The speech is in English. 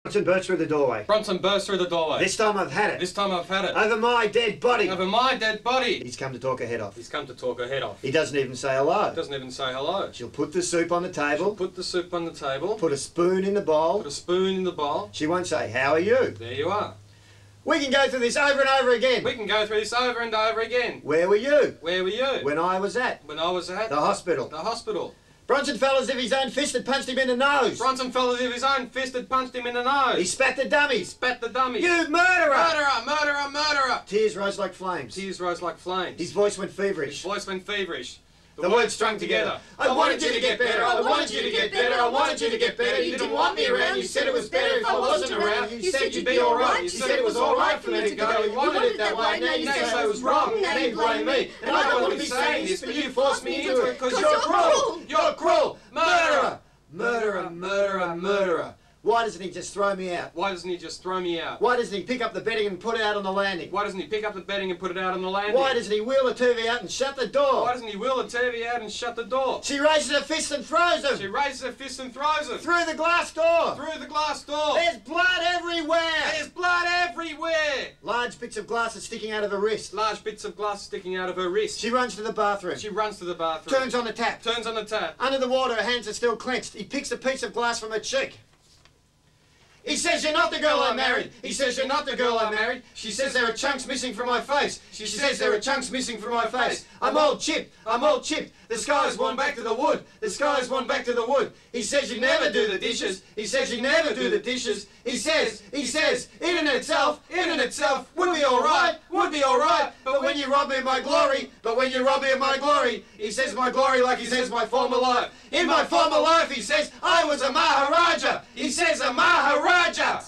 Bronson burst through the doorway. Bronson burst through the doorway. This time I've had it. This time I've had it. Over my dead body. Over my dead body. He's come to talk her head off. He's come to talk her head off. He doesn't even say hello. Doesn't even say hello. She'll put the soup on the table. She'll put the soup on the table. Put a spoon in the bowl. Put a spoon in the bowl. She won't say, how are you? There you are. We can go through this over and over again. We can go through this over and over again. Where were you? Where were you? When I was at? When I was at? The hospital. The hospital. Bronson fell as if his own fist had punched him in the nose. Bronson fell as if his own fist had punched him in the nose. He spat the dummy. He spat the dummy. You murderer! Murderer! Murderer! Murderer! Tears rose like flames. Tears rose like flames. His voice went feverish. His voice went feverish. The words strung together. I wanted you to get better. I wanted you to get better. I wanted you to get better. You didn't want me around. You said it was better if I wasn't around. You said you'd be alright. You said it was alright for me to go. You wanted it that way. Now you say it was wrong. Now you blame me. And I don't want to be saying this, but you forced me into it because you're cruel. You're cruel. Murderer! Murderer! Murderer! Murderer! Why doesn't he just throw me out? Why doesn't he just throw me out? Why doesn't he pick up the bedding and put it out on the landing? Why doesn't he pick up the bedding and put it out on the landing? Why doesn't he wheel the TV out and shut the door? Why doesn't he wheel the TV out and shut the door? She raises her fist and throws him. She raises her fist and throws him. Through the glass door. Through the glass door. There's blood everywhere. There's blood everywhere. Large bits of glass are sticking out of her wrist. Large bits of glass sticking out of her wrist. She runs to the bathroom. She runs to the bathroom. Turns on the tap. Turns on the tap. Under the water, her hands are still clenched. He picks a piece of glass from her cheek. He says, you're not the girl I married. He says, you're not the girl I married. She says, there are chunks missing from my face. She says, there are chunks missing from my face. I'm all chipped. I'm all chipped. The sky's gone back to the wood. The sky's gone back to the wood. He says, you never do the dishes. He says, you never do the dishes. He says, in and itself would be alright, would be alright. But when you rob me of my glory, he says my glory like he says my former life. In my former life, he says, I was a Maharaja. He says a Maharaja.